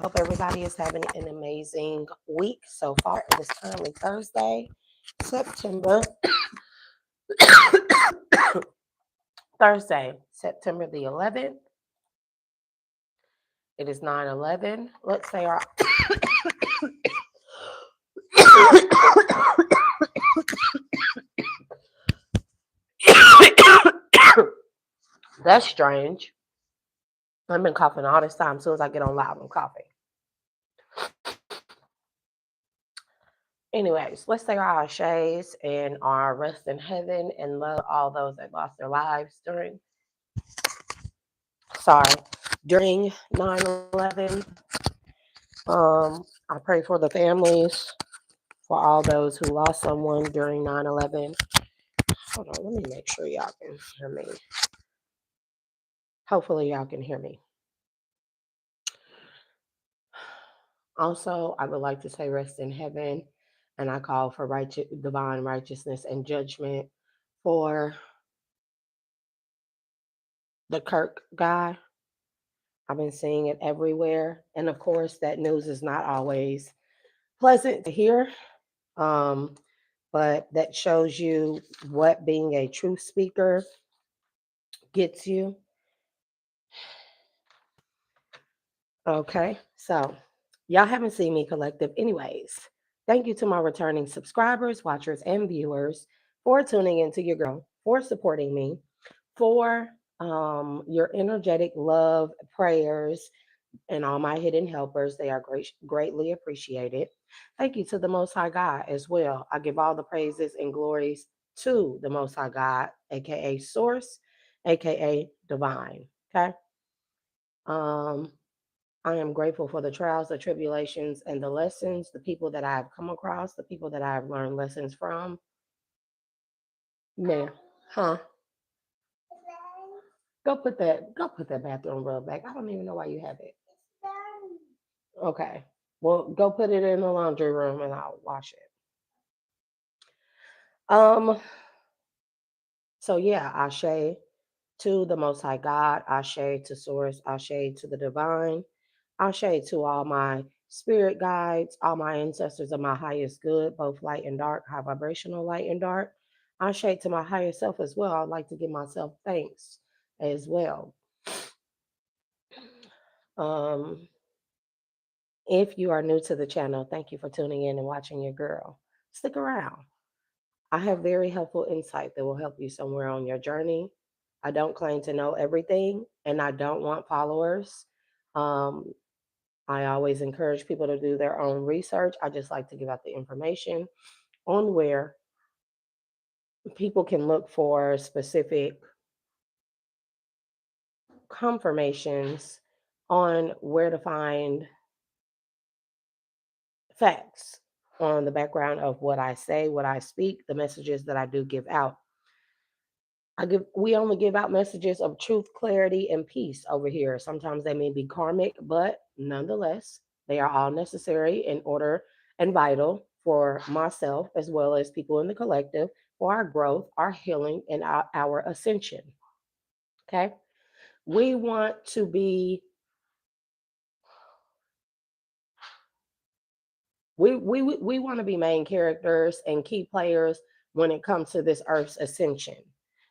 Hope everybody is having an amazing week so far. It is currently Thursday, September September the 11th. It is 9/11. Let's say our That's strange. I've been coughing all this time. As soon as I get on live, I'm coughing. Anyways, let's say our ashes and our rest in heaven and love all those that lost their lives during 9/11. I pray for the families, for all those who lost someone during 9/11. Hold on, let me make sure y'all can hear me. Hopefully, y'all can hear me. Also, I would like to say rest in heaven, and I call for divine righteousness and judgment for the Kirk guy. I've been seeing it everywhere. And of course, that news is not always pleasant to hear. Um, but that shows you what being a truth speaker gets you. Okay, so y'all haven't seen me collective. Anyways, thank you to my returning subscribers, watchers, and viewers for tuning into your girl, for supporting me, for your energetic love, prayers, and all my hidden helpers. They are greatly appreciated. Thank you to the Most High God as well. I give all the praises and glories to the Most High God, aka Source, aka Divine. Okay. Um, I am grateful for the trials, the tribulations, and the lessons, the people that I've come across, the people that I've learned lessons from. Man, huh? Go put that bathroom rug back. I don't even know why you have it. Okay. Well, go put it in the laundry room and I'll wash it. Um, so yeah, Ashe to the Most High God, Ashe to Source, Ashe to the Divine, Ashe to all my spirit guides, all my ancestors of my highest good, both light and dark, high vibrational light and dark. Ashe to my higher self as well. I'd like to give myself thanks as well. Um, if you are new to the channel, thank you for tuning in and watching your girl. Stick around. I have very helpful insight that will help you somewhere on your journey. I don't claim to know everything and I don't want followers. Um, I always encourage people to do their own research. I just like to give out the information on where people can look for specific confirmations on where to find facts on the background of what I say, what I speak, the messages that I do give out. We only give out messages of truth, clarity, and peace over here. Sometimes they may be karmic, but nonetheless, they are all necessary in order and vital for myself as well as people in the collective for our growth, our healing, and our ascension. Okay. We want to be we want to be main characters and key players when it comes to this Earth's ascension.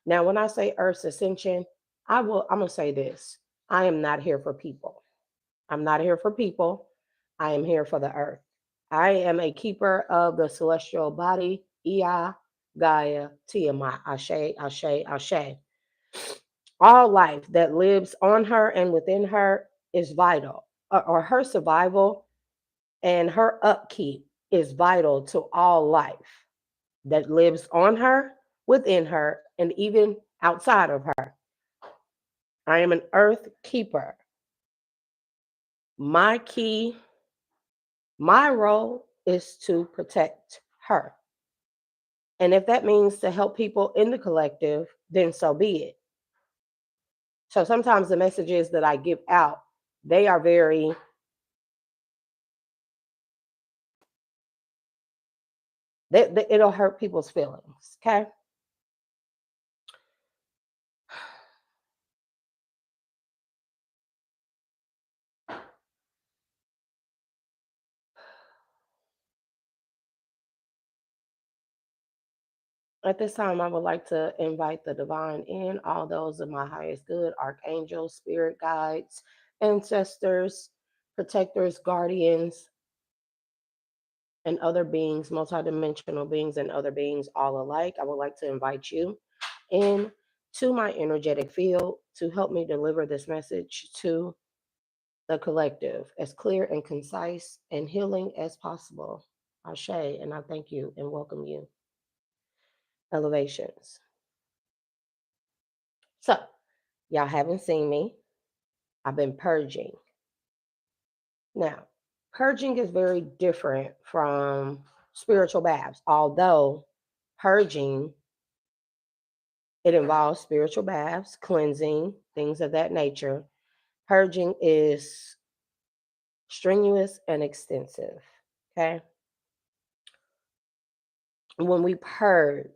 Now, when I say Earth's ascension, I'm gonna say this. I am not here for people. I'm not here for people. I am here for the earth. I am a keeper of the celestial body, Ea, Gaia, Tiamat, Ashe, Ashe, Ashe. All life that lives on her and within her is vital, or her survival and her upkeep is vital to all life that lives on her, within her, and even outside of her. I am an earth keeper. My key, my role is to protect her. And if that means to help people in the collective, then so be it. So sometimes the messages that I give out, they are it'll hurt people's feelings. Okay. At this time, I would like to invite the divine in, all those of my highest good, archangels, spirit guides, ancestors, protectors, guardians, and other beings, multidimensional beings, and other beings all alike. I would like to invite you in to my energetic field to help me deliver this message to the collective as clear and concise and healing as possible. Ashe, and I thank you and welcome you. Elevations. So, y'all haven't seen me. I've been purging. Now, purging is very different from spiritual baths, although purging, it involves spiritual baths, cleansing, things of that nature. Purging is strenuous and extensive. Okay. When we purge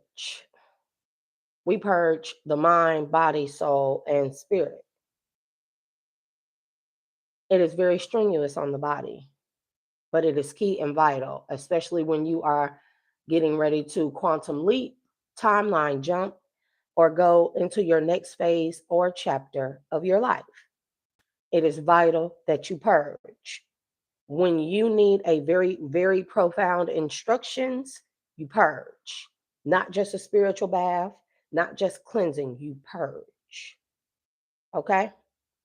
the mind, body, soul, and spirit. It is very strenuous on the body, but it is key and vital, especially when you are getting ready to quantum leap, timeline jump, or go into your next phase or chapter of your life. It is vital that you purge. When you need a very, very profound instructions, you purge. Not just a spiritual bath, not just cleansing, you purge. Okay?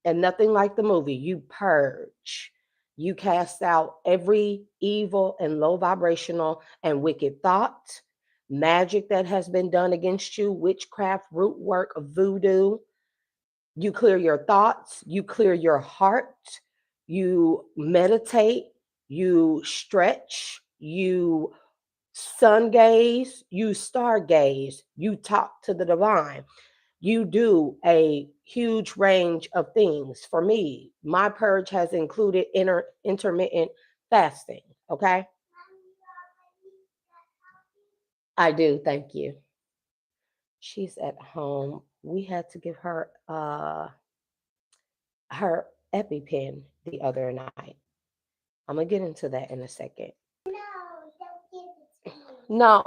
And nothing like the movie, you purge. You cast out every evil and low vibrational and wicked thought, magic that has been done against you, witchcraft, root work, voodoo. You clear your thoughts, you clear your heart, you meditate, you stretch, you sun gaze, you stargaze, you talk to the divine. You do a huge range of things. For me, my purge has included intermittent fasting. Okay. I do. Thank you. She's at home. We had to give her her EpiPen the other night. I'm gonna get into that in a second. No,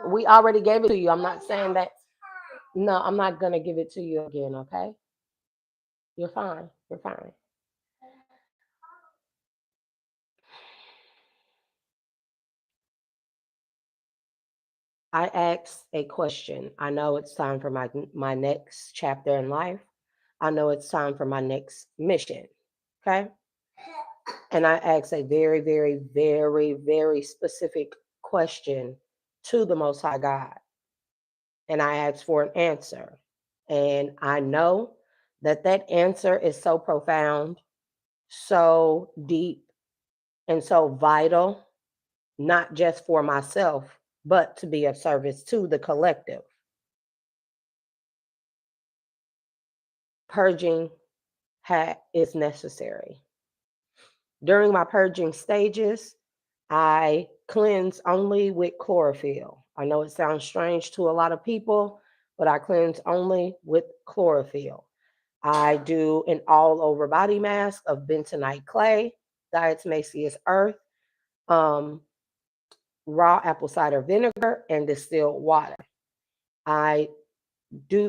we already gave it to you. I'm not saying that. No, I'm not gonna give it to you again, okay? You're fine. You're fine. I asked a question. I know it's time for my next chapter in life. I know it's time for my next mission. Okay? And I asked a very, very, very, very specific question to the Most High God. And I asked for an answer. And I know that that answer is so profound, so deep, and so vital, not just for myself, but to be of service to the collective. Purging is necessary. During my purging stages, I cleanse only with chlorophyll. I know it sounds strange to a lot of people, but I cleanse only with chlorophyll. I do an all over body mask of bentonite clay, diatomaceous earth, um, raw apple cider vinegar, and distilled water. I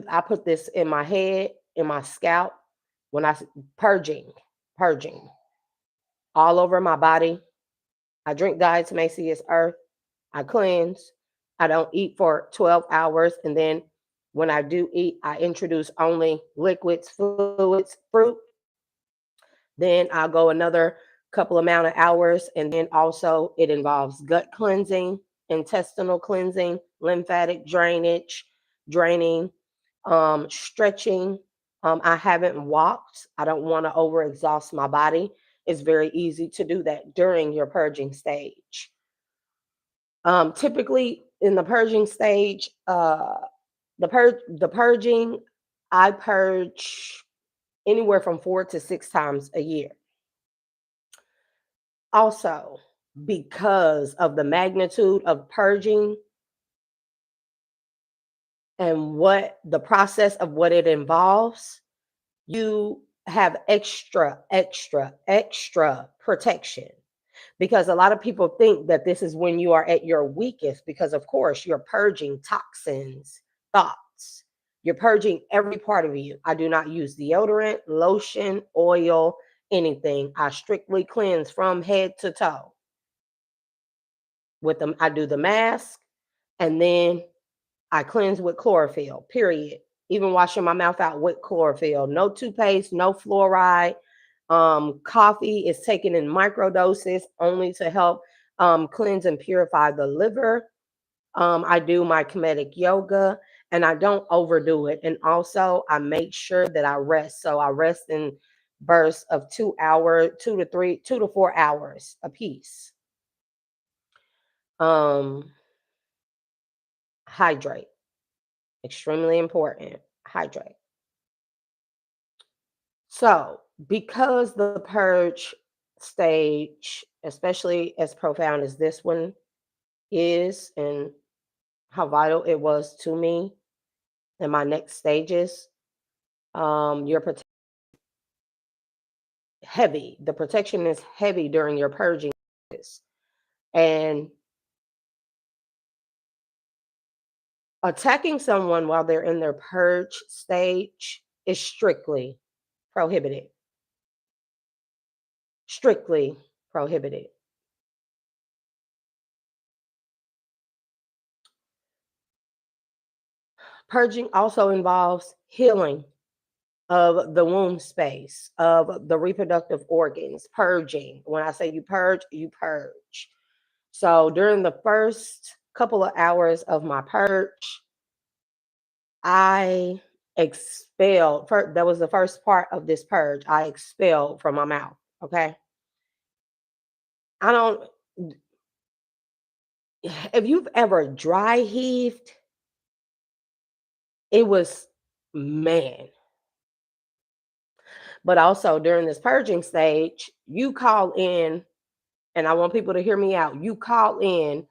I put this in my head, in my scalp, when purging all over my body. I drink diatomaceous earth. I cleanse. I don't eat for 12 hours. And then when I do eat, I introduce only liquids, fluids, fruit. Then I'll go another couple amount of hours. And then also it involves gut cleansing, intestinal cleansing, lymphatic drainage, draining, stretching. I haven't walked. I don't want to overexhaust my body. It's very easy to do that during your purging stage. Typically, in the purging stage, the purging, I purge anywhere from 4 to 6 times a year. Also, because of the magnitude of purging and what the process of what it involves, you have extra protection. because a lot of people think that this is when you are at your weakest, because of course you're purging toxins, thoughts. You're purging every part of you. I do not use deodorant, lotion, oil, anything. I strictly cleanse from head to toe. With them, I do the mask, and then I cleanse with chlorophyll, period. Even washing my mouth out with chlorophyll. No toothpaste, no fluoride. Coffee is taken in microdoses only to help cleanse and purify the liver. I do my comedic yoga, and I don't overdo it. And also, I make sure that I rest. So I rest in bursts of 2 hours, 2 to 3, 2 to 4 hours a piece. Um, Hydrate, extremely important. Hydrate. So, because the purge stage, especially as profound as this one is, and how vital it was to me in my next stages, your heavy. The protection is heavy during your purging, and attacking someone while they're in their purge stage is strictly prohibited. Strictly prohibited. Purging also involves healing of the womb space, of the reproductive organs, purging. When I say you purge, you purge. So during the first couple of hours of my purge, I expelled. That was the first part of this purge. I expelled from my mouth. Okay. I don't, if you've ever dry heaved, it was, man. But also during this purging stage, you call in, and I want people to hear me out. You call in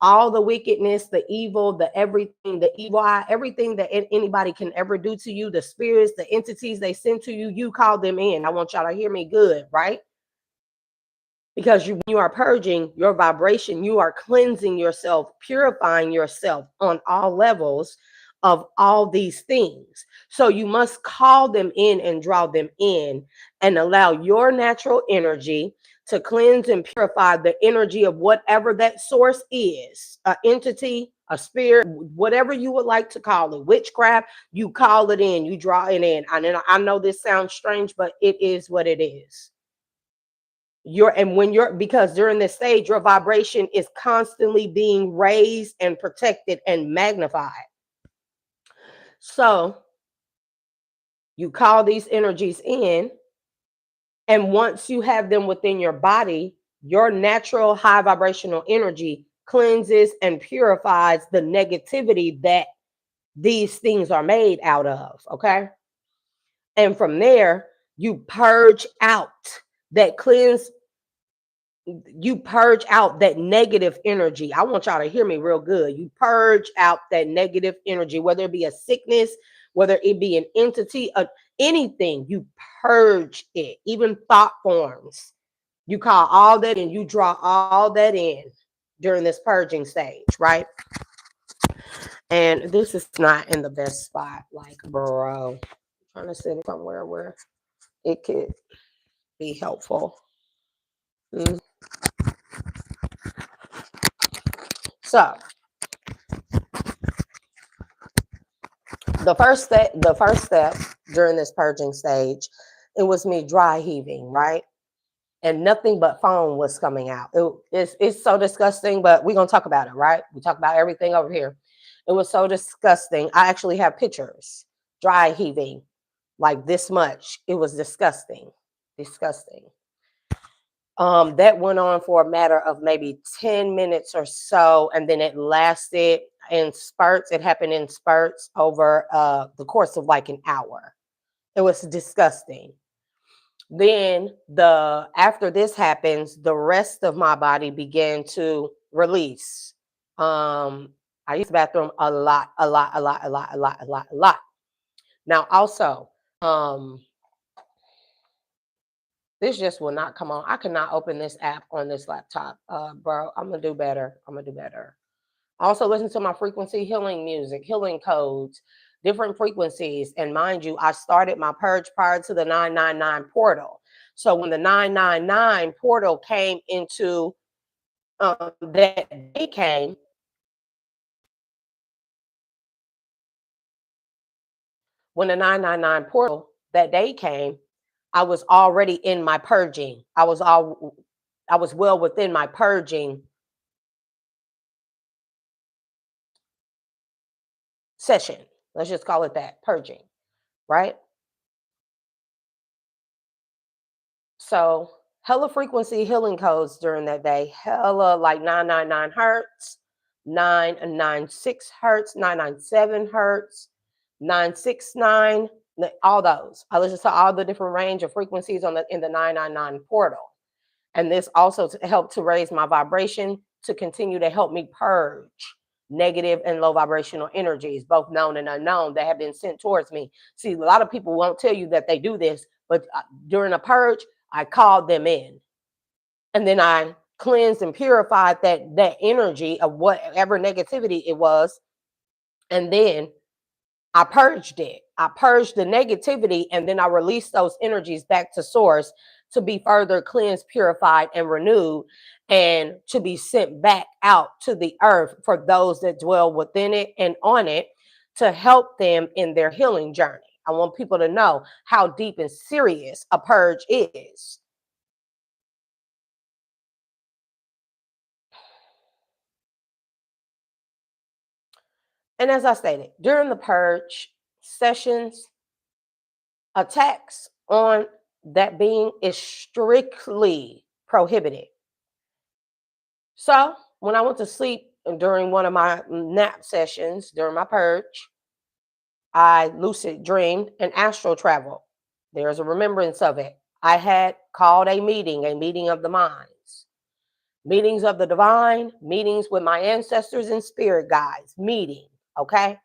all the wickedness, the evil, the everything, the evil eye, everything that anybody can ever do to you, the spirits, the entities they send to you, you call them in. I want y'all to hear me good, right? Because when you are purging your vibration, you are cleansing yourself, purifying yourself on all levels of all these things. So you must call them in and draw them in and allow your natural energy to cleanse and purify the energy of whatever that source is, an entity, a spirit, whatever you would like to call it, witchcraft. You call it in, you draw it in. I know this sounds strange, but it is what it is. Because during this stage, your vibration is constantly being raised and protected and magnified. So you call these energies in, and once you have them within your body, your natural high vibrational energy cleanses and purifies the negativity that these things are made out of. Okay. And from there, you purge out that cleanse you purge out that negative energy. I want y'all to hear me real good. You purge out that negative energy, whether it be a sickness, whether it be an entity, anything, you purge it, even thought forms. You call all that and you draw all that in during this purging stage, right? And this is not in the best spot, like, bro. I'm trying to sit somewhere where it could be helpful. Mm. So the first step during this purging stage, it was me dry heaving, right? And nothing but foam was coming out. It's so disgusting, but we're gonna talk about it, right? We talk about everything over here. It was so disgusting. I actually have pictures, dry heaving, like this much. It was disgusting. Disgusting. That went on for a matter of maybe 10 minutes or so, and then it lasted in spurts. It happened in spurts over the course of like an hour. It was disgusting. Then after this happens, the rest of my body began to release. I use the bathroom a lot, a lot, a lot, a lot, a lot, a lot, a lot. Now also, um, This just will not come on. I cannot open this app on this laptop. Bro, I'm gonna do better. I'm gonna do better. Also listen to my frequency healing music, healing codes, different frequencies. And mind you, I started my purge prior to the 999 portal. So when the 999 portal came into that day came, when the 999 portal that day came, I was already in my purging. I was well within my purging session. Let's just call it that, purging, right? So hella frequency healing codes during that day, hella like 999 hertz, 996 hertz, 997 hertz, 969, all those. I listened to all the different range of frequencies in the 999 portal. And this also helped to raise my vibration to continue to help me purge negative and low vibrational energies, both known and unknown, that have been sent towards me. See, a lot of people won't tell you that they do this, but during a purge, I called them in. And then I cleansed and purified that energy of whatever negativity it was. And then I purged it. I purged the negativity, and then I released those energies back to source to be further cleansed, purified, and renewed, and to be sent back out to the earth for those that dwell within it and on it to help them in their healing journey. I want people to know how deep and serious a purge is. And as I stated, during the purge sessions, attacks on that being is strictly prohibited. So when I went to sleep during one of my nap sessions during my purge, I lucid dreamed and astral traveled. There's a remembrance of it. I had called a meeting of the minds, meetings of the divine, meetings with my ancestors and spirit guides, meeting, okay?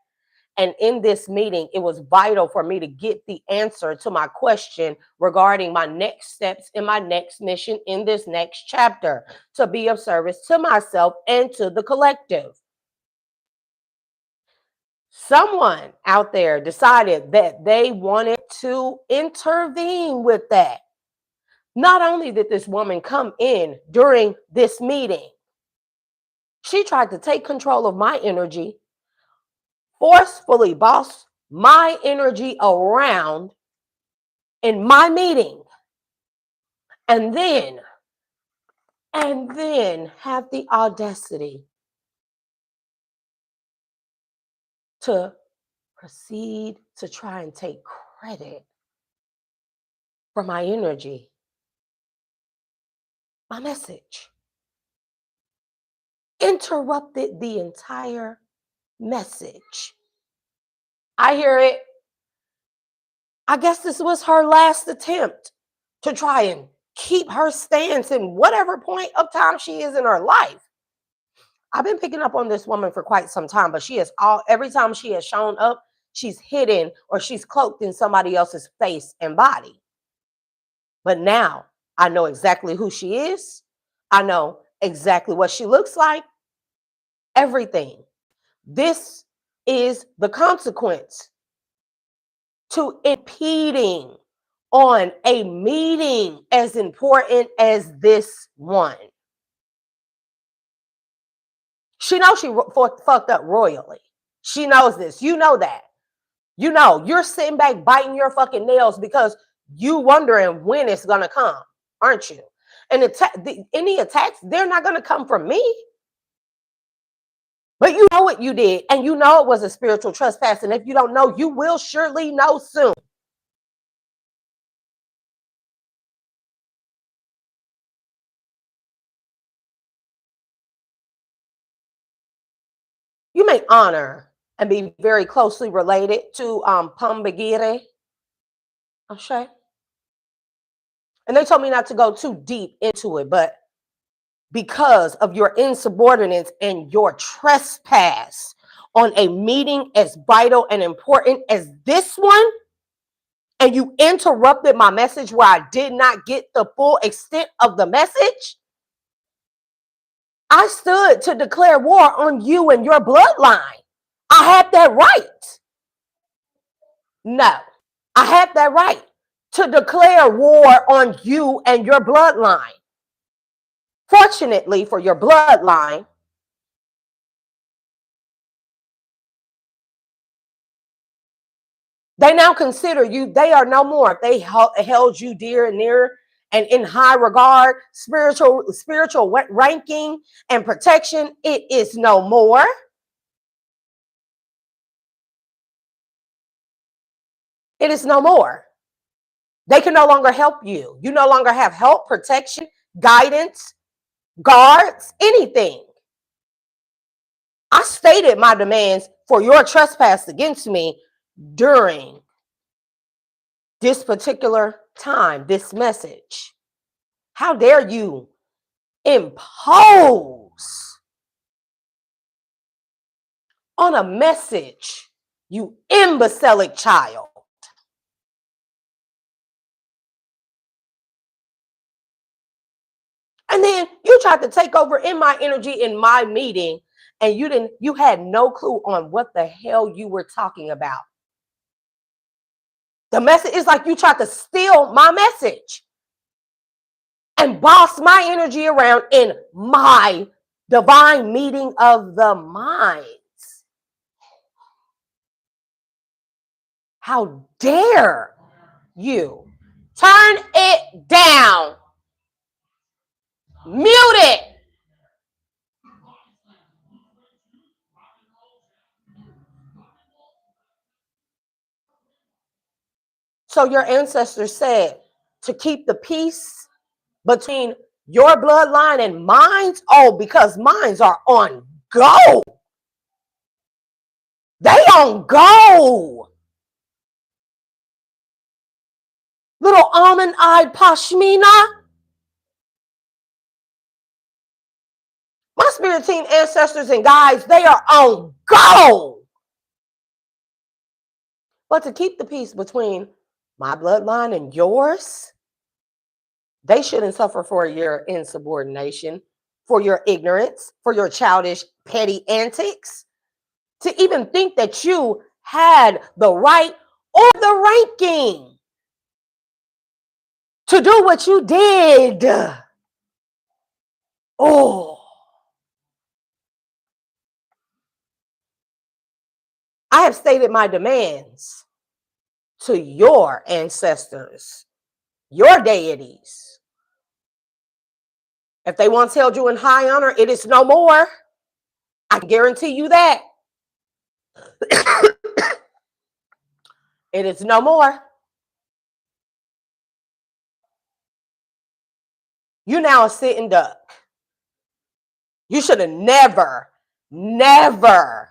And in this meeting, it was vital for me to get the answer to my question regarding my next steps in my next mission in this next chapter, to be of service to myself and to the collective. Someone out there decided that they wanted to intervene with that. Not only did this woman come in during this meeting, she tried to take control of my energy, forcefully boss my energy around in my meeting, and then have the audacity to proceed to try and take credit for my energy, my message. Interrupted the entire message. I hear it. I guess this was her last attempt to try and keep her stance in whatever point of time she is in her life. I've been picking up on this woman for quite some time, but every time she has shown up, she's hidden or she's cloaked in somebody else's face and body. But now I know exactly who she is. I know exactly what she looks like. Everything. This is the consequence to impeding on a meeting as important as this one. She knows she fucked up royally. She knows this. You know that. You know, you're sitting back biting your fucking nails because you wondering when it's going to come, aren't you? And any attacks, they're not going to come from me. But you know what you did, and you know it was a spiritual trespass. And if you don't know, you will surely know soon. You may honor and be very closely related to Pambagire. Okay. And they told me not to go too deep into it, but because of your insubordinance and your trespass on a meeting as vital and important as this one, and you interrupted my message where I did not get the full extent of the message, I stood to declare war on you and your bloodline. I had that right. No, I had that right to declare war on you and your bloodline. Fortunately for your bloodline, they now consider you, they are no more. They held you dear and near and in high regard, spiritual ranking and protection. It is no more. It is no more. They can no longer help you. You no longer have help, protection, guidance, guards, anything. I stated my demands for your trespass against me during this particular time, this message. How dare you impose on a message, you imbecilic child? And then you tried to take over in my energy in my meeting, and you had no clue on what the hell you were talking about. The message is like you tried to steal my message and boss my energy around in my divine meeting of the minds. How dare you? Turn it down. Mute it. So your ancestors said to keep the peace between your bloodline and mine. Oh, because mines are on go. They on go. Little almond-eyed pashmina. My spirit team ancestors and guides, they are on go. But to keep the peace between my bloodline and yours, they shouldn't suffer for your insubordination, for your ignorance, for your childish, petty antics. To even think that you had the right or the ranking to do what you did. Oh, I have stated my demands to your ancestors, your deities. If they once held you in high honor, it is no more. I can guarantee you that. It is no more. You now a sitting duck. You should have never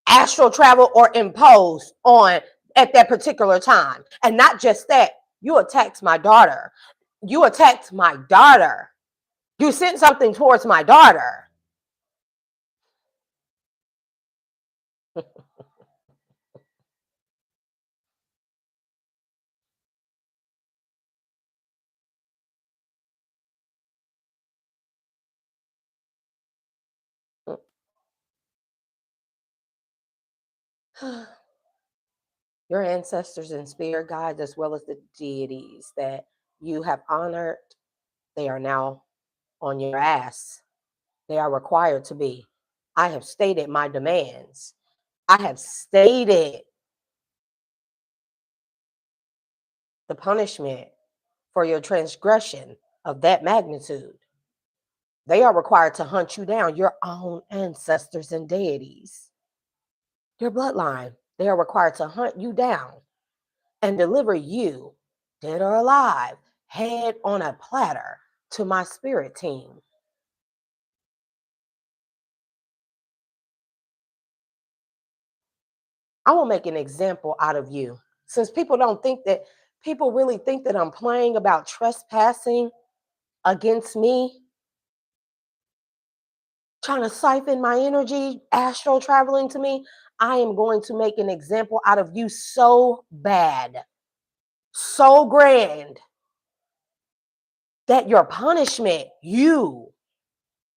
astral travel or imposed on at that particular time. And not just that, you attacked my daughter. You attacked my daughter. You sent something towards my daughter. Your ancestors and spirit guides, as well as the deities that you have honored, they are now on your ass. They are required to be. I have stated my demands. I have stated the punishment for your transgression of that magnitude. They are required to hunt you down, your own ancestors and deities, your bloodline. They are required to hunt you down and deliver you, dead or alive, head on a platter to my spirit team. I will make an example out of you. Since people really think that I'm playing about trespassing against me, trying to siphon my energy, astral traveling to me, I am going to make an example out of you so bad. so grand that your punishment, you,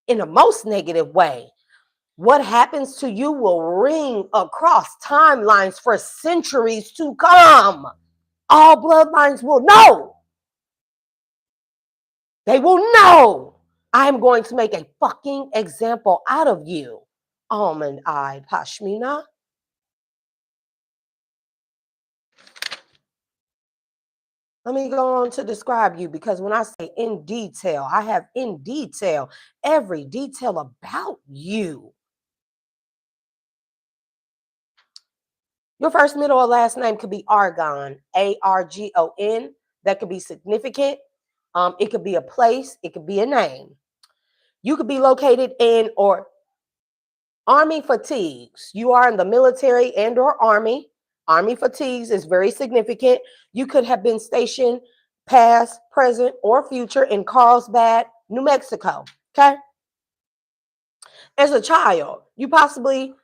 in the most negative way, what happens to you will ring across timelines for centuries to come. All bloodlines will know. They will know. I'm going to make a fucking example out of you. Almond-eyed Pashmina. Let me go on to describe you, because when I say in detail, I have in detail every detail about you. Your first, middle, or last name could be Argon, Argon. That could be significant. It could be a place. It could be a name. You could be located in or Army fatigues. You are in the military and or Army. Army fatigues is very significant. You could have been stationed past, present, or future in Carlsbad, New Mexico. Okay. As a child, you possibly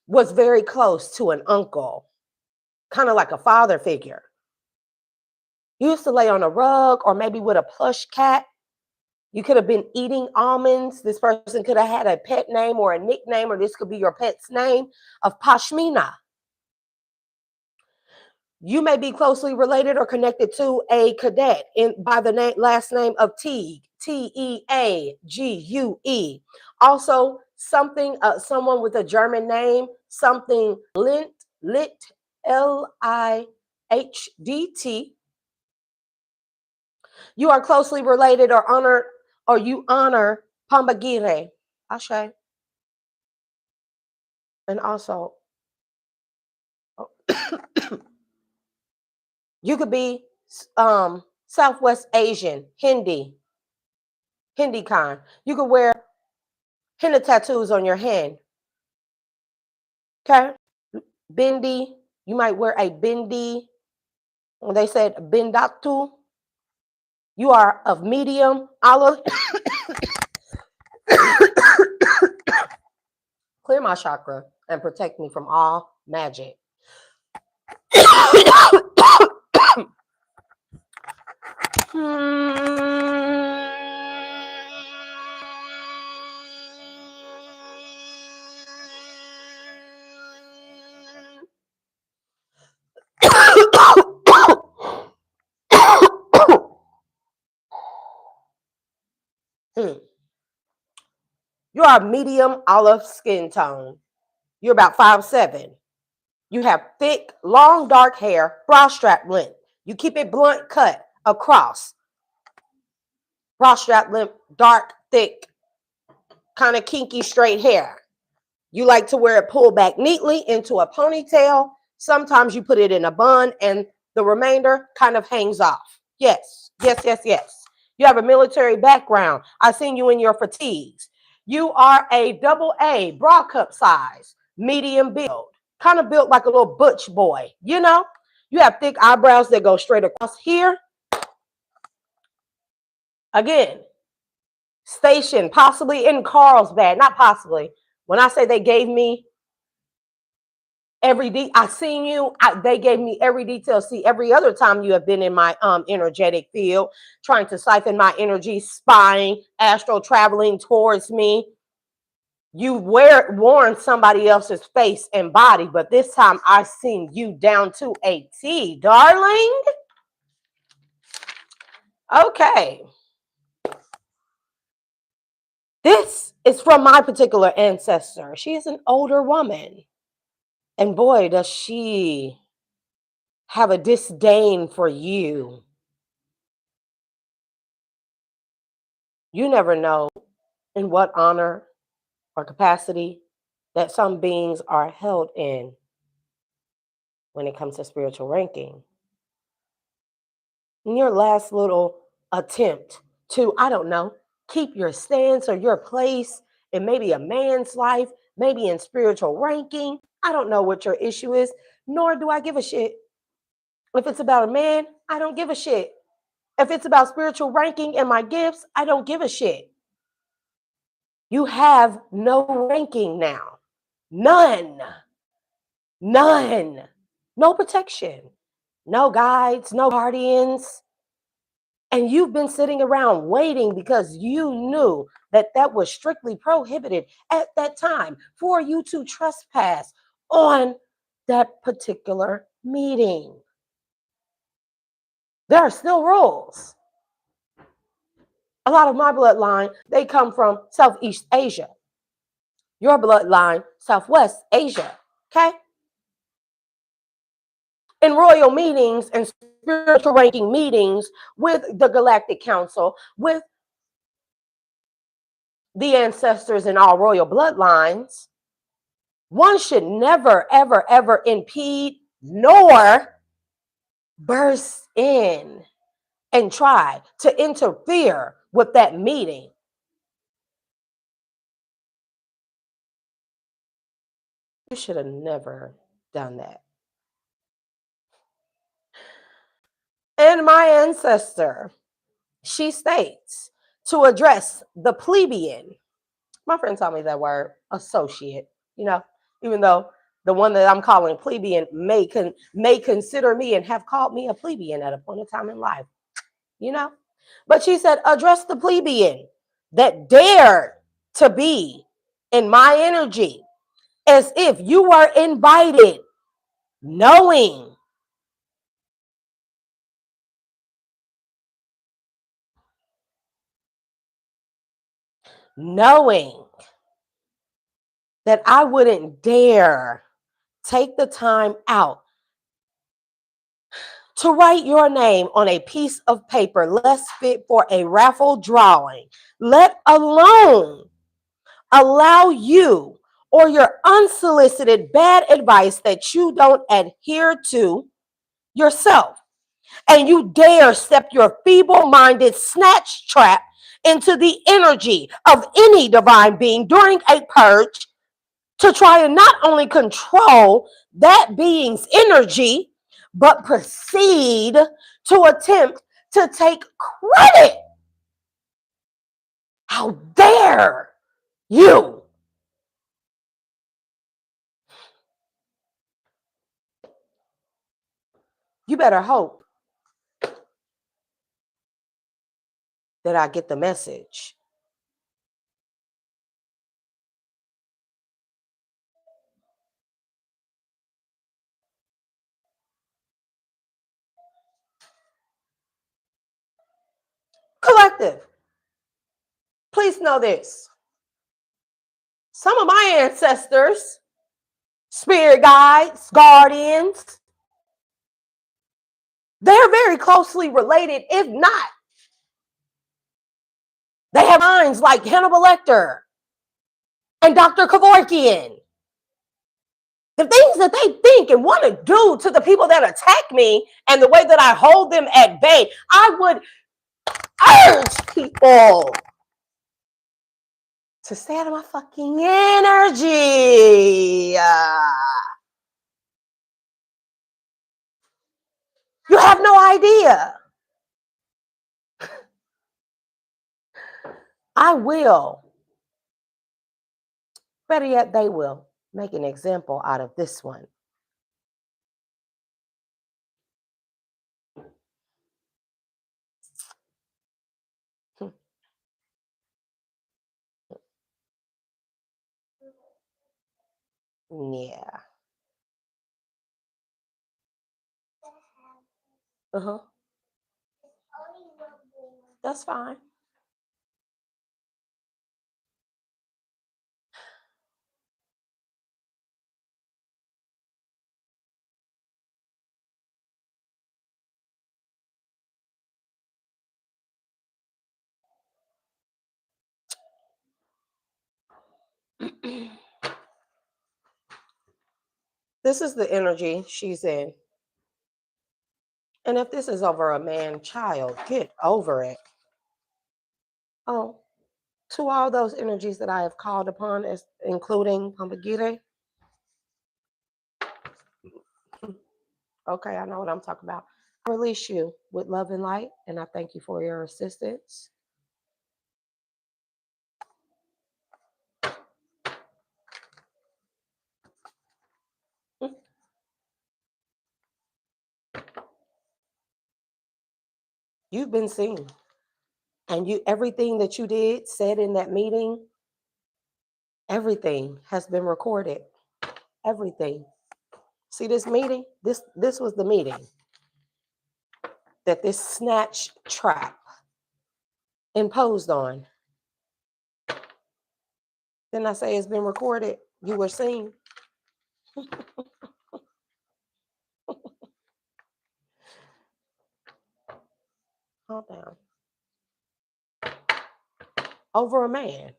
was very close to an uncle, kind of like a father figure. You used to lay on a rug or maybe with a plush cat. You could have been eating almonds. This person could have had a pet name or a nickname, or this could be your pet's name of Pashmina. You may be closely related or connected to a cadet by the last name of Teague, Teague. Also, someone with a German name, something Lit, Lihdt. You are closely related or honored, or you honor Pambagire, Ashe. And also, you could be Southwest Asian, Hindi kind. You could wear henna tattoos on your hand. Okay? Bindi, you might wear a bindi. When they said bindatu, you are of medium olive. Clear my chakra and protect me from all magic. You are medium olive skin tone. You're about 5'7". You have thick, long, dark hair, bra strap length. You keep it blunt cut across. Bra strap length, dark, thick, kind of kinky, straight hair. You like to wear it pulled back neatly into a ponytail. Sometimes you put it in a bun and the remainder kind of hangs off. Yes. You have a military background. I've seen you in your fatigues. You are a AA, bra cup size, medium build, kind of built like a little butch boy, you know? You have thick eyebrows that go straight across here. Again, stationed possibly in Carlsbad, not possibly. When I say they gave me I seen you, they gave me every detail. See, every other time you have been in my energetic field, trying to siphon my energy, spying, astral traveling towards me. You worn somebody else's face and body, but this time I seen you down to a T, darling. Okay. This is from my particular ancestor. She is an older woman. And boy, does she have a disdain for you. You never know in what honor or capacity that some beings are held in when it comes to spiritual ranking. In your last little attempt to, I don't know, keep your stance or your place in maybe a man's life, maybe in spiritual ranking. I don't know what your issue is, nor do I give a shit. If it's about a man, I don't give a shit. If it's about spiritual ranking and my gifts, I don't give a shit. You have no ranking now. None. No protection, no guides, no guardians. And you've been sitting around waiting because you knew that that was strictly prohibited at that time for you to trespass on that particular meeting. There are still rules. A lot of my bloodline, they come from Southeast Asia. Your bloodline, Southwest Asia. Okay? In royal meetings and spiritual ranking meetings with the Galactic Council, with the ancestors in all royal bloodlines, one should never, ever, ever impede nor burst in and try to interfere with that meeting. You should have never done that. And my ancestor, she states, to address the plebeian. My friend taught me that word, associate, you know, even though the one that I'm calling plebeian may consider me and have called me a plebeian at a point in time in life, you know. But she said, address the plebeian that dared to be in my energy as if you were invited, knowing knowing that I wouldn't dare take the time out to write your name on a piece of paper less fit for a raffle drawing, let alone allow you or your unsolicited bad advice that you don't adhere to yourself. And you dare step your feeble minded snatch trap into the energy of any divine being during a purge to try and not only control that being's energy, but proceed to attempt to take credit. How dare you? You better hope that I get the message. Collective, please know this. Some of my ancestors, spirit guides, guardians, they're very closely related, if not, they have minds like Hannibal Lecter and Dr. Kevorkian. The things that they think and want to do to the people that attack me and the way that I hold them at bay, I would urge people to stay out of my fucking energy. You have no idea. I will, better yet, they will make an example out of this one. Yeah. Uh-huh. That's fine. This is the energy she's in. And if this is over a man child, get over it. Oh, to all those energies that I have called upon, as including Pambagire. Okay, I know what I'm talking about. I release you with love and light, and I thank you for your assistance. You've been seen. And everything that you did, said in that meeting, everything has been recorded. Everything. See this meeting? This was the meeting that this snatch trap imposed on. Then I say it's been recorded. You were seen. Calm down. Over a man.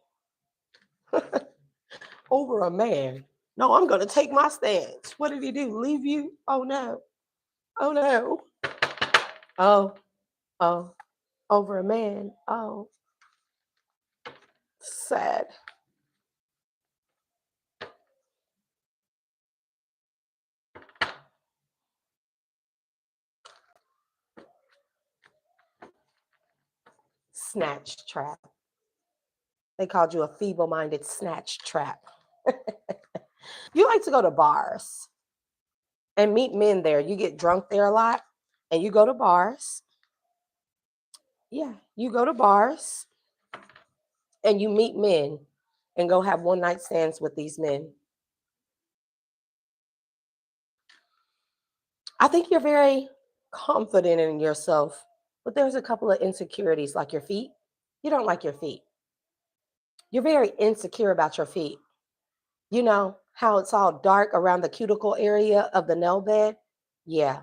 Over a man. No, I'm going to take my stance. What did he do? Leave you? Oh, no. Oh, no. Oh, over a man. Oh, sad. Snatch trap. They called you a feeble-minded snatch trap. You like to go to bars and meet men there. You get drunk there a lot and you go to bars. Yeah, you go to bars and you meet men and go have one night stands with these men. I think you're very confident in yourself, but there's a couple of insecurities like your feet. You don't like your feet. You're very insecure about your feet. You know how it's all dark around the cuticle area of the nail bed? Yeah.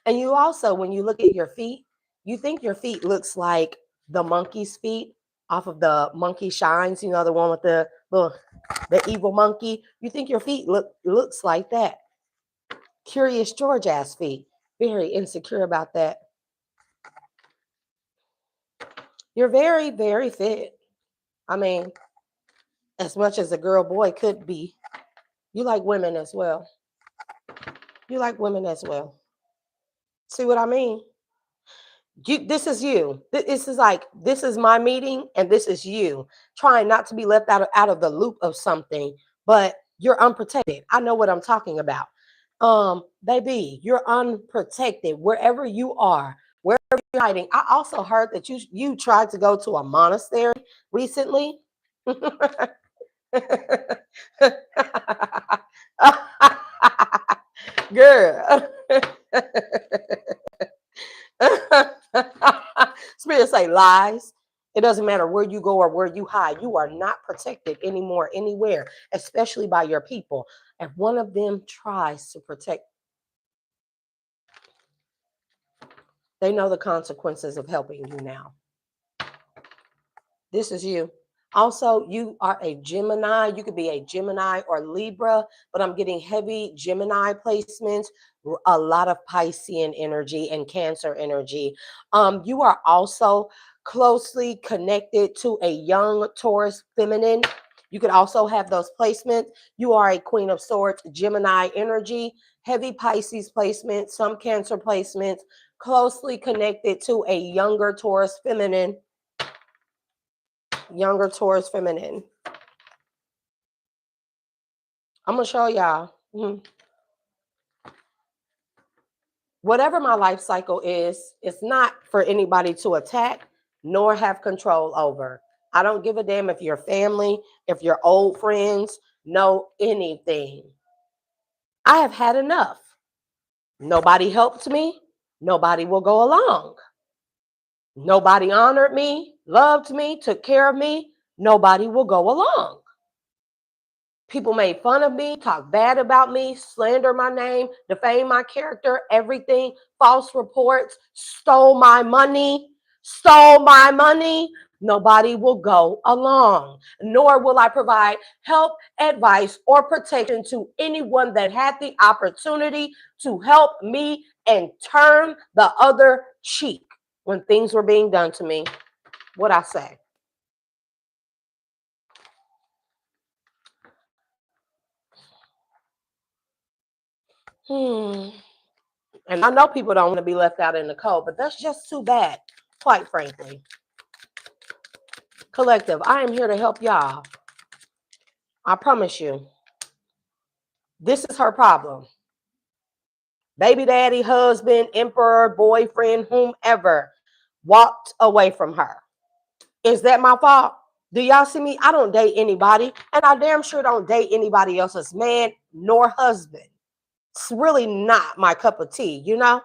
And you also, when you look at your feet, you think your feet looks like the monkey's feet off of the Monkey Shines, you know, the one with the little, the evil monkey. You think your feet looks like that. Curious George ass feet. Very insecure about that. You're very, very fit. I mean, as much as a girl boy could be. You like women as well. You like women as well. See what I mean? This is you. This is like, this is my meeting and this is you trying not to be left out of the loop of something, but you're unprotected. I know what I'm talking about. Baby, you're unprotected wherever you are, wherever you're hiding. I also heard that you tried to go to a monastery recently. Girl. Spirit say lies. It doesn't matter where you go or where you hide. You are not protected anymore, anywhere, especially by your people. If one of them tries to protect, they know the consequences of helping you now. This is you. Also, you are a Gemini. You could be a Gemini or Libra, but I'm getting heavy Gemini placements, a lot of Piscean energy and Cancer energy. You are also closely connected to a young Taurus feminine. You could also have those placements. You are a Queen of Swords, Gemini energy, heavy Pisces placements, some Cancer placements, closely connected to a younger Taurus feminine. Younger Taurus feminine. I'm gonna show y'all. Whatever my life cycle is, it's not for anybody to attack nor have control over. I don't give a damn if you're family, if you're old friends, know anything. I have had enough. Nobody helped me. Nobody will go along. Nobody honored me, loved me, took care of me. Nobody will go along. People made fun of me, talked bad about me, slander my name, defame my character, everything, false reports, stole my money. Nobody will go along, nor will I provide help, advice, or protection to anyone that had the opportunity to help me and turn the other cheek when things were being done to me. What I say? And I know people don't want to be left out in the cold, but that's just too bad, quite frankly. Collective, I am here to help y'all. I promise you. This is her problem. Baby daddy, husband, emperor, boyfriend, whomever. walked away from her. Is that my fault? Do y'all see me? I don't date anybody, and I damn sure don't date anybody else's man nor husband. It's really not my cup of tea, you know?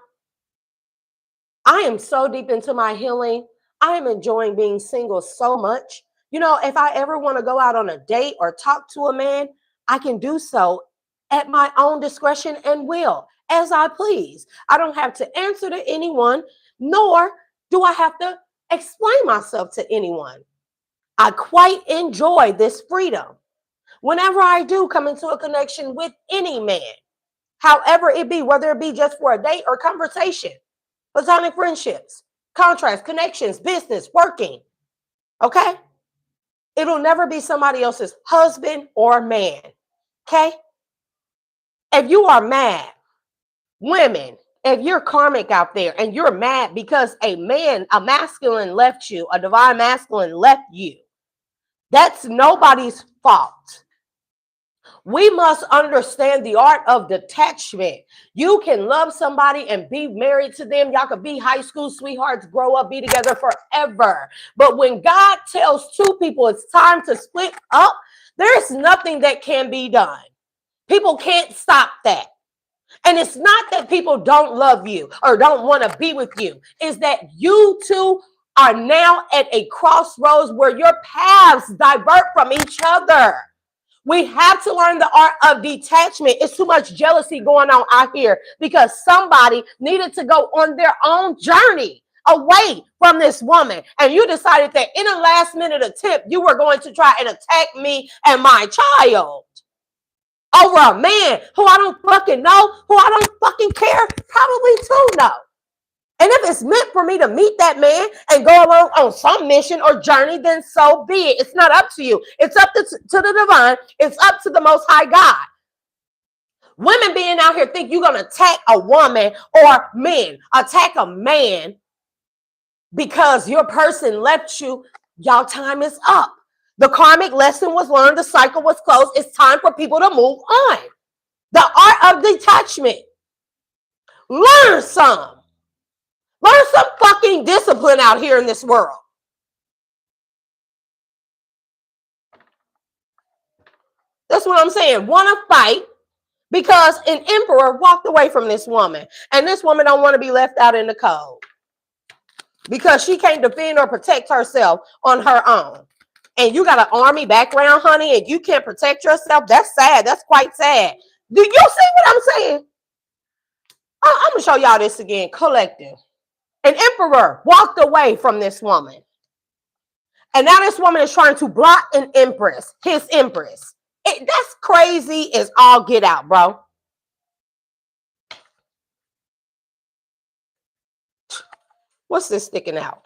I am so deep into my healing. I am enjoying being single so much. You know, if I ever want to go out on a date or talk to a man, I can do so at my own discretion and will, as I please. I don't have to answer to anyone, nor do I have to explain myself to anyone. I quite enjoy this freedom. Whenever I do come into a connection with any man, however it be, whether it be just for a date or conversation, platonic friendships, contracts, connections, business, working, okay? It'll never be somebody else's husband or man, okay? If you are mad, women, if you're karmic out there and you're mad because a man, a masculine left you, a divine masculine left you, that's nobody's fault. We must understand the art of detachment. You can love somebody and be married to them. Y'all could be high school sweethearts, grow up, be together forever. But when God tells two people it's time to split up, there's nothing that can be done. People can't stop that. And it's not that people don't love you or don't want to be with you. It's that you two are now at a crossroads where your paths divert from each other. We have to learn the art of detachment. It's too much jealousy going on out here because somebody needed to go on their own journey away from this woman. And you decided that in a last minute attempt, you were going to try and attack me and my child over a man who I don't fucking know, who I don't fucking care, probably to know. And if it's meant for me to meet that man and go along on some mission or journey, then so be it. It's not up to you. It's up to the divine. It's up to the Most High God. Women being out here think you're going to attack a woman, or men attack a man because your person left you. Y'all time is up. The karmic lesson was learned. The cycle was closed. It's time for people to move on. The art of detachment. Learn some. Learn some fucking discipline out here in this world. That's what I'm saying. Want to fight because an emperor walked away from this woman. And this woman don't want to be left out in the cold because she can't defend or protect herself on her own. And you got an army background, honey, and you can't protect yourself. That's sad. That's quite sad. Do you see what I'm saying? I'm going to show y'all this again. Collective. An emperor walked away from this woman. And now this woman is trying to block an empress, his empress. That's crazy as all get out, bro. What's this sticking out?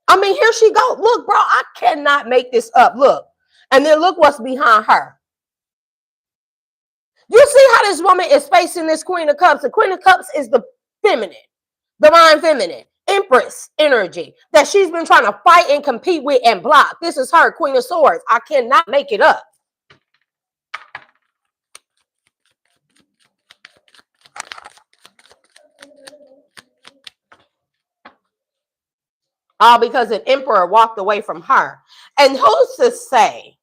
I mean, here she go. Look, bro, I cannot make this up. Look. And then look what's behind her. You see how this woman is facing this Queen of Cups? The Queen of Cups is the feminine. Divine feminine, empress energy that she's been trying to fight and compete with and block. This is her, Queen of Swords. I cannot make it up. All because an emperor walked away from her. And who's to say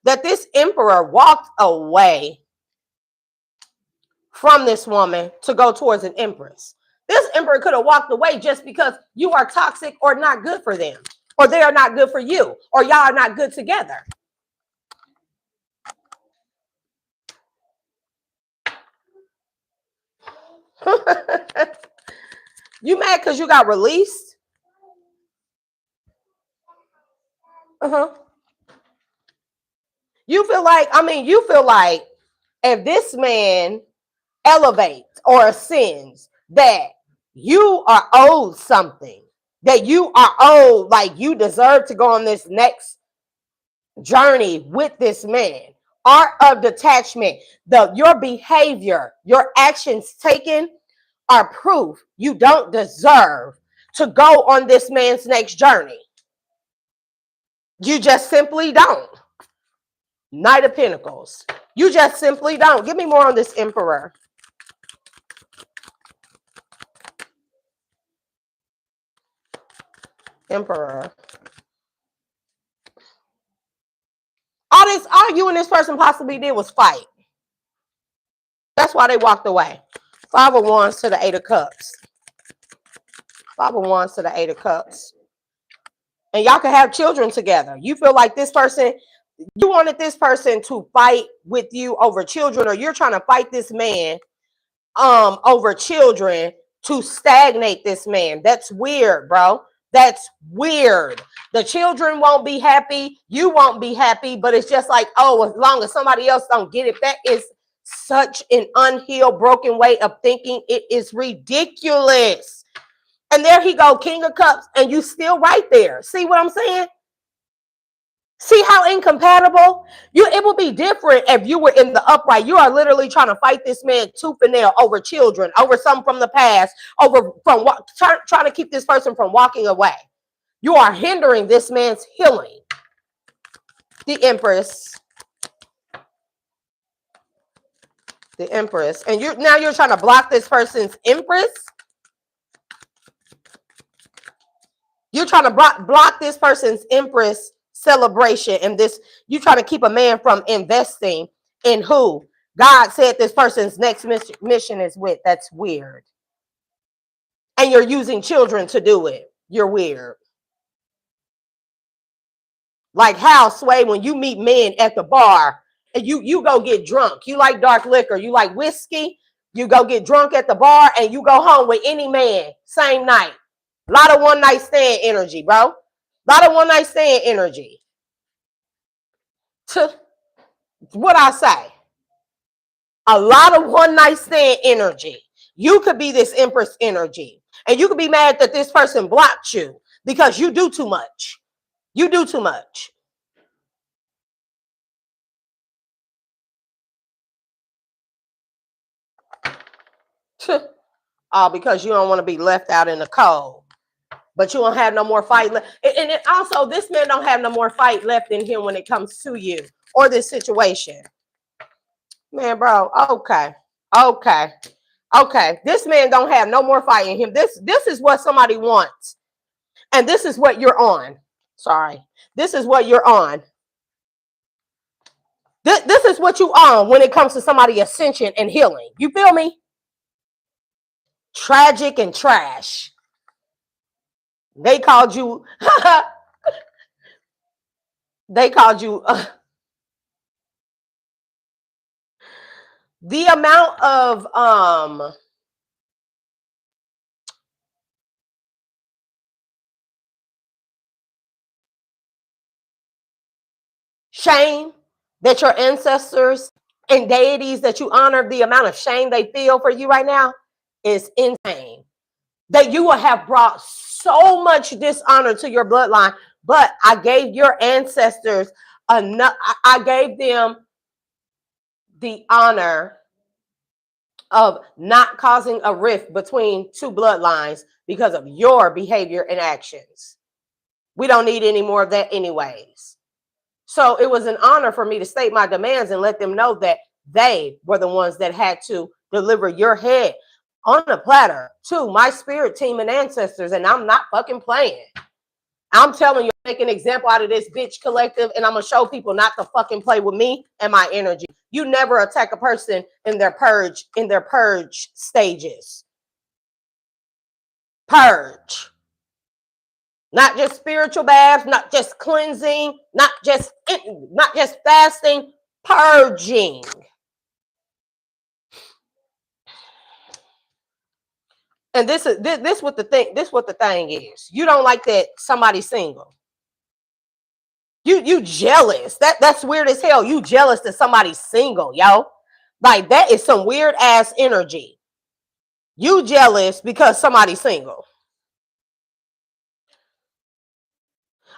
that this emperor walked away from this woman to go towards an empress? This emperor could have walked away just because you are toxic or not good for them, or they are not good for you, or y'all are not good together. You mad because you got released? You feel like, if this man elevates or ascends, that you are owed something, that you are owed, like you deserve to go on this next journey with this man. Art of detachment. Your behavior, your actions taken are proof you don't deserve to go on this man's next journey. You just simply don't. Knight of Pentacles. You just simply don't. Give me more on this emperor. Emperor. All you and this person possibly did was fight. That's why they walked away. 5 of Wands to the 8 of Cups. 5 of Wands to the 8 of Cups. And y'all can have children together. You feel like this person, you wanted this person to fight with you over children, or you're trying to fight this man over children to stagnate this man. That's weird, bro. That's weird. The children won't be happy. You won't be happy, but it's just like, oh, as long as somebody else don't get it. That is such an unhealed, broken way of thinking. It is ridiculous. And there he go, King of Cups, and you still right there. See what I'm saying? See how incompatible? It would be different if you were in the upright. You are literally trying to fight this man tooth and nail over children, over something from the past, trying to keep this person from walking away. You are hindering this man's healing. The Empress. The Empress. And now you're trying to block this person's Empress? You're trying to block this person's Empress celebration, and you trying to keep a man from investing in who God said this person's next mission is with. That's weird. And you're using children to do it. You're weird. Like how, Sway, when you meet men at the bar and you go get drunk. You like dark liquor. You like whiskey. You go get drunk at the bar and you go home with any man same night. A lot of one night stand energy, bro. A lot of one night stand energy. To what I say, a lot of one night stand energy. You could be this Empress energy, and you could be mad that this person blocked you because you do too much. You do too much. All because you don't want to be left out in the cold. But you don't have no more fight left. And also, this man don't have no more fight left in him when it comes to you or this situation. Man, bro, okay. This man don't have no more fight in him. This is what somebody wants. And this is what you're on. Sorry. This is what you're on. This is what you on when it comes to somebody ascension and healing. You feel me? Tragic and trash. They called you. They called you. The amount of shame that your ancestors and deities that you honor, the amount of shame they feel for you right now is insane. That you will have brought so much dishonor to your bloodline, but I gave your ancestors enough. I gave them the honor of not causing a rift between two bloodlines because of your behavior and actions. We don't need any more of that anyways. So it was an honor for me to state my demands and let them know that they were the ones that had to deliver your head on a platter to my spirit team and ancestors. And I'm not fucking playing. I'm telling you, make an example out of this bitch collective, and I'm going to show people not to fucking play with me and my energy. You never attack a person in their purge stages. Purge. Not just spiritual baths, not just cleansing, not just fasting, purging. And this what the thing is. You don't like that somebody's single. You jealous. That's weird as hell. You jealous that somebody's single, yo. Like that is some weird ass energy. You jealous because somebody's single.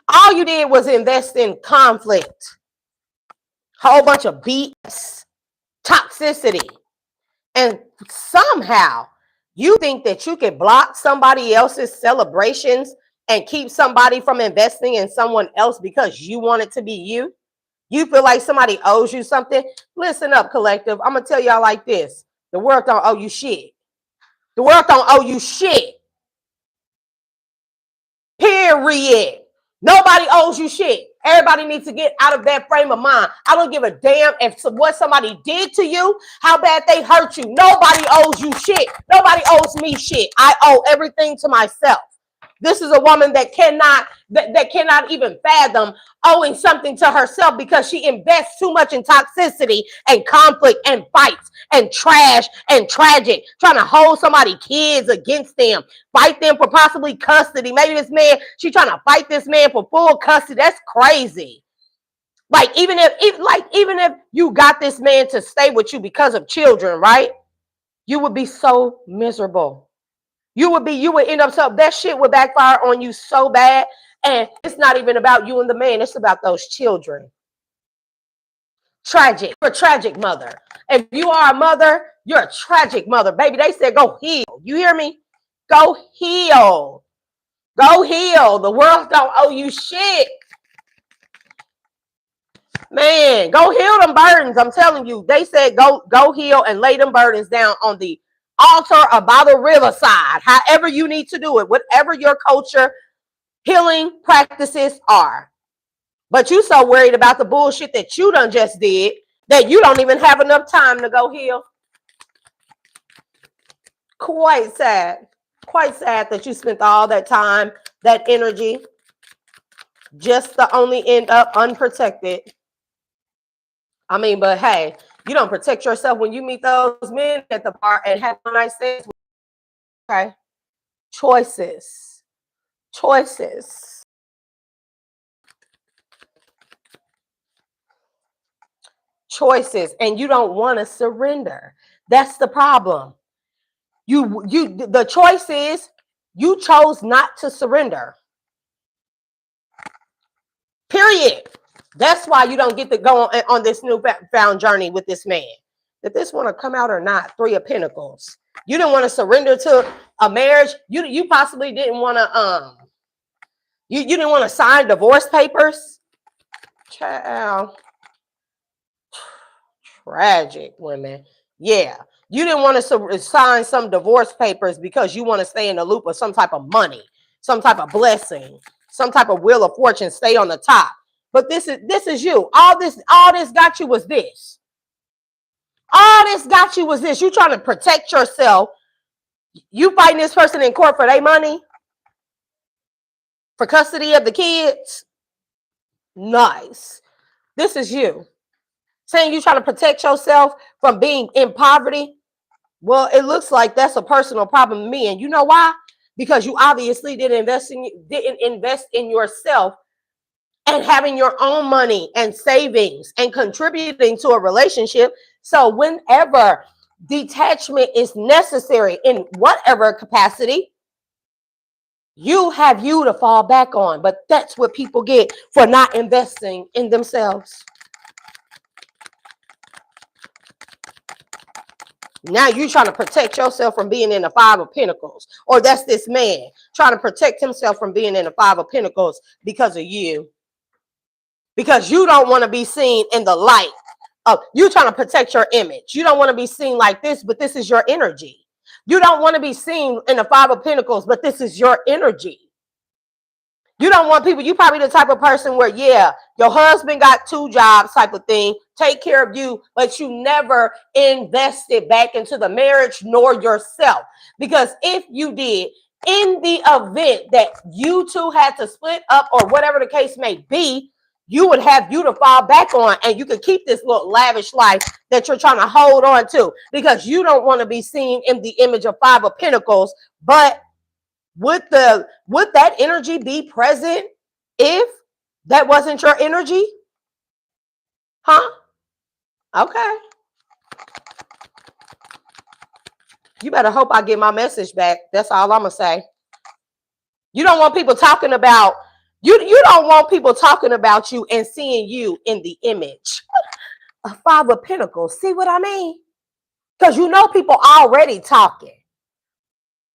All you did was invest in conflict. Whole bunch of BS, toxicity. And somehow you think that you can block somebody else's celebrations and keep somebody from investing in someone else because you want it to be you? You feel like somebody owes you something? Listen up, collective. I'm going to tell y'all like this. The world don't owe you shit. The world don't owe you shit. Period. Nobody owes you shit. Everybody needs to get out of that frame of mind. I don't give a damn if what somebody did to you, how bad they hurt you. Nobody owes you shit. Nobody owes me shit. I owe everything to myself. This is a woman that cannot even fathom owing something to herself because she invests too much in toxicity and conflict and fights and trash and tragic, trying to hold somebody's kids against them, fight them for possibly custody. Maybe this man, she's trying to fight this man for full custody. That's crazy. Like even if you got this man to stay with you because of children, right? You would be so miserable. You would end up so that shit would backfire on you so bad. And it's not even about you and the man. It's about those children. Tragic. You're a tragic mother. If you are a mother, you're a tragic mother. Baby, they said go heal. You hear me? Go heal. Go heal. The world don't owe you shit. Man, go heal them burdens. I'm telling you. They said go heal and lay them burdens down on the altar or by the riverside, however you need to do it, whatever your culture healing practices are. But you so worried about the bullshit that you done just did that you don't even have enough time to go heal. Quite sad that you spent all that time, that energy, just to only end up unprotected. I mean, but hey, you don't protect yourself when you meet those men at the bar and have a nice things. Okay. Choices. And you don't want to surrender. That's the problem. The choice is you chose not to surrender. Period. That's why you don't get to go on this newfound journey with this man. Did this want to come out or not? 3 of Pentacles. You didn't want to surrender to a marriage. You possibly didn't want to you didn't want to sign divorce papers. Child. Tragic women. Yeah. You didn't want to sign some divorce papers because you want to stay in the loop of some type of money, some type of blessing, some type of wheel of fortune, stay on the top. But this is you. All this got you was this. All this got you was this. You trying to protect yourself. You fighting this person in court for their money, for custody of the kids. Nice. This is you. Saying you trying to protect yourself from being in poverty. Well, it looks like that's a personal problem to me. And you know why? Because you obviously didn't invest in yourself and having your own money and savings and contributing to a relationship. So whenever detachment is necessary in whatever capacity, you have you to fall back on. But that's what people get for not investing in themselves. Now you're trying to protect yourself from being in the 5 of Pentacles. Or that's this man trying to protect himself from being in the 5 of Pentacles because of you. Because you don't want to be seen in the light of you trying to protect your image. You don't want to be seen like this, but this is your energy. You don't want to be seen in the 5 of Pentacles, but this is your energy. You don't want people, you probably the type of person where, yeah, your husband got 2 jobs type of thing, take care of you, but you never invested back into the marriage nor yourself. Because if you did, in the event that you two had to split up or whatever the case may be, you would have you to fall back on and you could keep this little lavish life that you're trying to hold on to because you don't want to be seen in the image of 5 of Pentacles. But would that energy be present if that wasn't your energy? Huh? Okay. You better hope I get my message back. That's all I'm going to say. You don't want people talking about you don't want people talking about you and seeing you in the image of 5 of Pentacles. See what I mean? Because you know people already talking.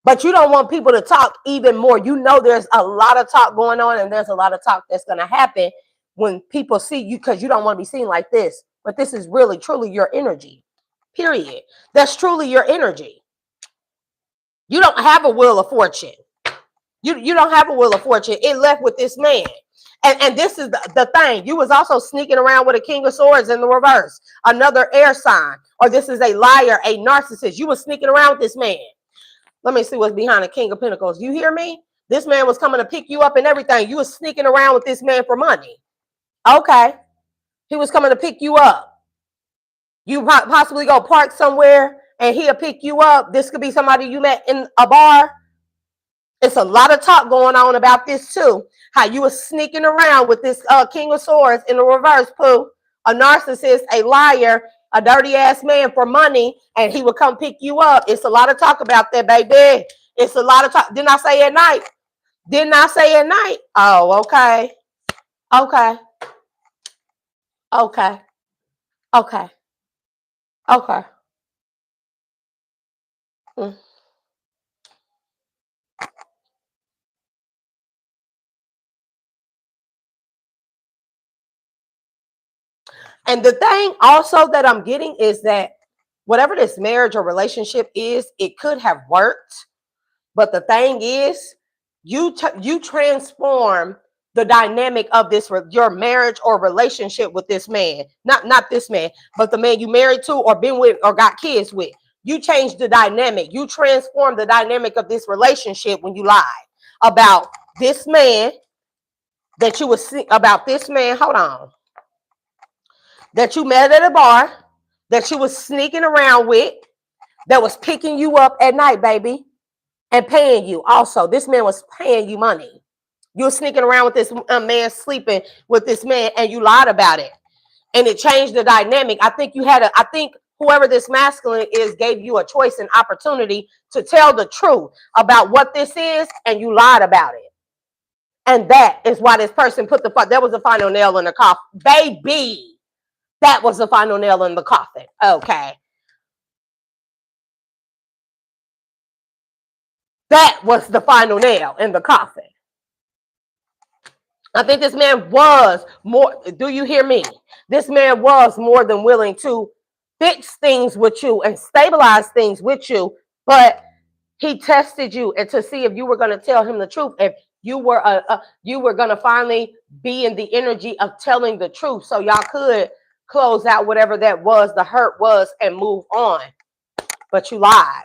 But you don't want people to talk even more. You know there's a lot of talk going on and there's a lot of talk that's going to happen when people see you because you don't want to be seen like this. But this is really, truly your energy. Period. That's truly your energy. You don't have a wheel of fortune. You don't have a wheel of fortune. It left with this man. And this is the thing. You was also sneaking around with a king of swords in the reverse. Another air sign. Or this is a liar, a narcissist. You was sneaking around with this man. Let me see what's behind the king of pentacles. You hear me? This man was coming to pick you up and everything. You was sneaking around with this man for money. Okay. He was coming to pick you up. You possibly go park somewhere and he'll pick you up. This could be somebody you met in a bar. It's a lot of talk going on about this too. How you were sneaking around with this king of swords in the reverse, Pooh. A narcissist, a liar, a dirty ass man for money, and he would come pick you up. It's a lot of talk about that, baby. It's a lot of talk. Didn't I say at night? Didn't I say at night? Oh, okay. Okay. Okay. Okay. Okay. Mm. And the thing also that I'm getting is that whatever this marriage or relationship is, it could have worked. But the thing is, you transform the dynamic of this your marriage or relationship with this man. Not this man, but the man you married to or been with or got kids with. You change the dynamic. You transform the dynamic of this relationship when you lie about this man that you was about this man. Hold on. That you met at a bar, that you was sneaking around with, that was picking you up at night, baby, and paying you. Also, this man was paying you money. You were sneaking around with this man, sleeping with this man, and you lied about it. And it changed the dynamic. I think I think whoever this masculine is gave you a choice and opportunity to tell the truth about what this is, and you lied about it. And that is why this person put that was the final nail in the coffin. Baby, that was the final nail in the coffin. Okay. That was the final nail in the coffin. I think this man was more, do you hear me? This man was more than willing to fix things with you and stabilize things with you, but he tested you and to see if you were going to tell him the truth, if you were going to finally be in the energy of telling the truth so y'all could close out whatever that was, the hurt was, and move on. But you lied.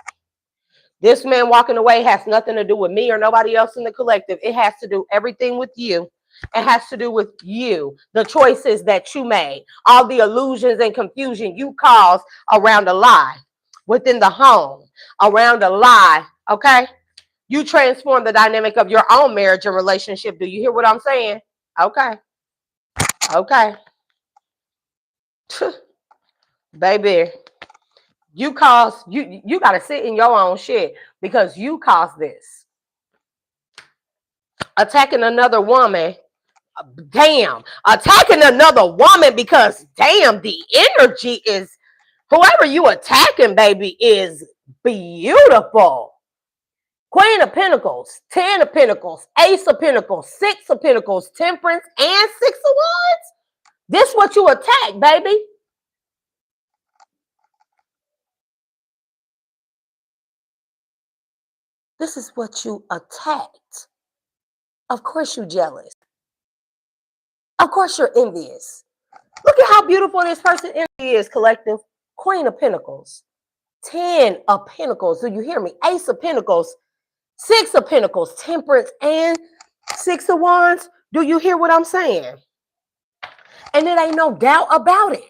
This man walking away has nothing to do with me or nobody else in the collective. It has to do everything with you. It has to do with you, the choices that you made, all the illusions and confusion you caused around a lie within the home, around a lie. Okay. You transform the dynamic of your own marriage and relationship. Do you hear what I'm saying? Okay. Okay. Baby, you got to sit in your own shit because you caused this. Attacking another woman. Damn, attacking another woman because damn, the energy is, whoever you attacking, baby, is beautiful. Queen of Pentacles, 10 of Pentacles, Ace of Pentacles, 6 of Pentacles, Temperance, and 6 of Wands. This what you attack, baby. This is what you attacked. Of course you're jealous. Of course you're envious. Look at how beautiful this person is, collective. Queen of Pentacles, 10 of Pentacles. Do you hear me? Ace of Pentacles, 6 of Pentacles, Temperance, and 6 of Wands. Do you hear what I'm saying? And there ain't no doubt about it.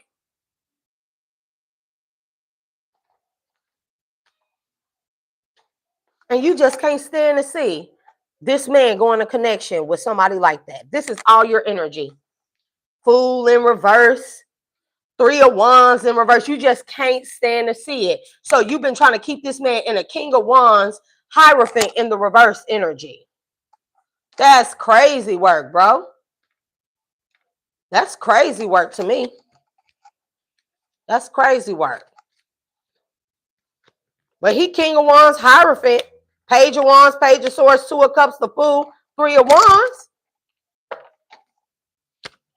And you just can't stand to see this man going to connection with somebody like that. This is all your energy. Fool in reverse. 3 of Wands in reverse. You just can't stand to see it. So you've been trying to keep this man in a King of Wands Hierophant in the reverse energy. That's crazy work, bro. That's crazy work to me. That's crazy work. But he King of Wands Hierophant. Page of Wands, Page of Swords, 2 of Cups, the Fool, 3 of Wands.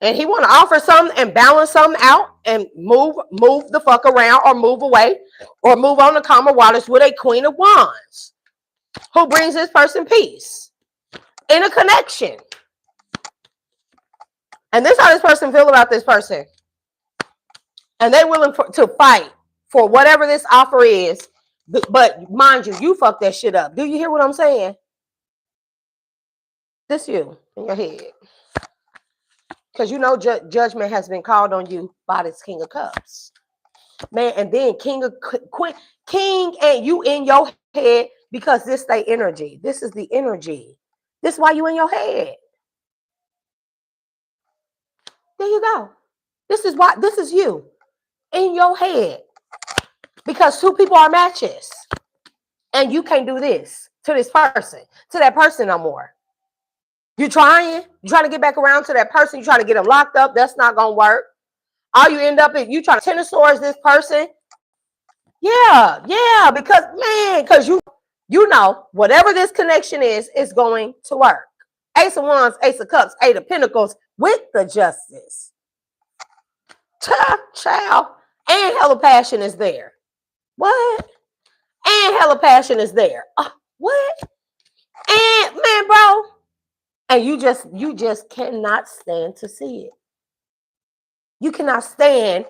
And he want to offer something and balance something out and move the fuck around or move away or move on to calmer waters with a Queen of Wands who brings this person peace. in a connection. And this is how this person feel about this person. And they're willing to fight for whatever this offer is. But mind you, you fuck that shit up. Do you hear what I'm saying? This you in your head. Because you know judgment has been called on you by this King of Cups. Man, and then King and you in your head because this they energy. This is the energy. This is why you in your head. There you go. This is why this is you in your head. Because two people are matches. And you can't do this to this person, to that person no more. You're trying to get back around to that person. You're trying to get them locked up. That's not going to work. All you end up is you trying to tennis towards this person. Yeah, because you know, whatever this connection is going to work. Ace of Wands, Ace of Cups, Eight of Pentacles with the Justice. Child. And hella passion is there. What? And hella passion is there. What? And man, bro. And you just cannot stand to see it. You cannot stand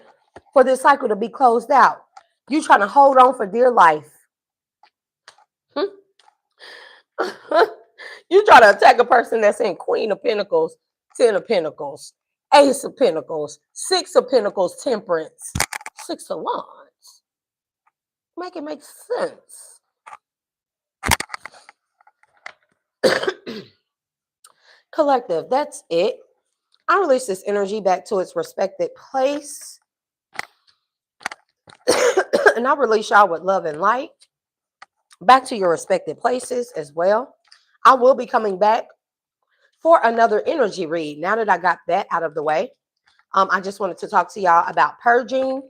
for this cycle to be closed out. You trying to hold on for dear life. You try to attack a person that's in Queen of Pentacles, 10 of Pentacles, Ace of Pentacles, 6 of Pentacles, Temperance, 6 of Wands. Make it make sense. Collective, that's it. I release this energy back to its respected place. And I release y'all with love and light back to your respected places as well. I will be coming back for another energy read. Now that I got that out of the way, I just wanted to talk to y'all about purging,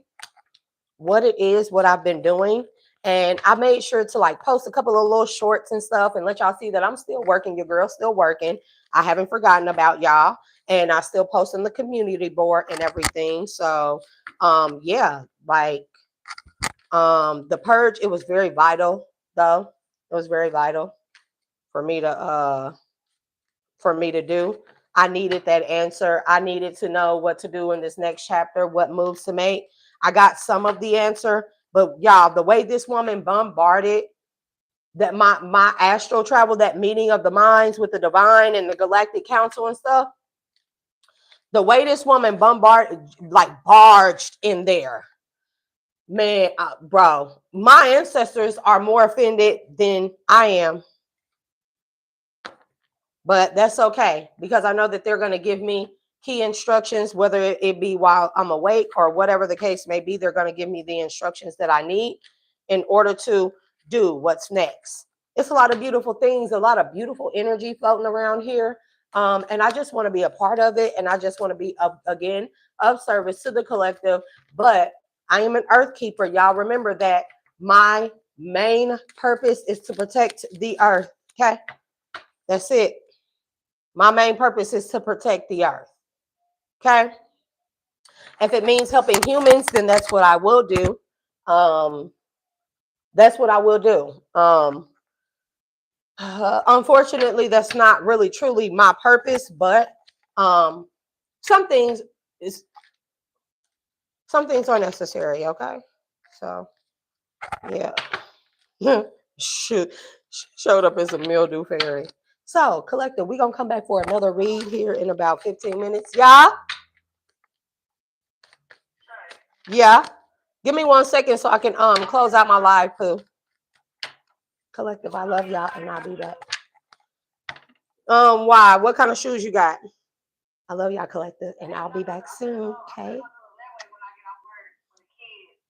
what it is, what I've been doing. And I made sure to like post a couple of little shorts and stuff and let y'all see that I'm still working. Your girl's still working. I haven't forgotten about y'all. And I still post on the community board and everything. So, yeah, like the purge, it was very vital, though. It was very vital for me to do. I needed that answer. I needed to know what to do in this next chapter, what moves to make. I got some of the answer, but y'all, the way this woman bombarded that my astral travel, that meeting of the minds with the divine and the galactic council and stuff, the way this woman barged in there, man, bro, my ancestors are more offended than I am. But that's okay, because I know that they're going to give me key instructions, whether it be while I'm awake or whatever the case may be. They're going to give me the instructions that I need in order to do what's next. It's a lot of beautiful things, a lot of beautiful energy floating around here. And I just want to be a part of it. And I just want to be, again, of service to the collective. But I am an earth keeper. Y'all remember that my main purpose is to protect the earth. Okay. That's it. My main purpose is to protect the earth. Okay. If it means helping humans, then that's what I will do. That's what I will do. Unfortunately, that's not really truly my purpose, but some things are necessary. Okay. So yeah. Shoot, showed up as a mildew fairy. So, collective, we're going to come back for another read here in about 15 minutes. Yeah? Yeah. Give me 1 second so I can close out my live, Pooh. Collective, I love y'all, and I'll be back. Why? What kind of shoes you got? I love y'all, collective, and I'll be back soon, okay?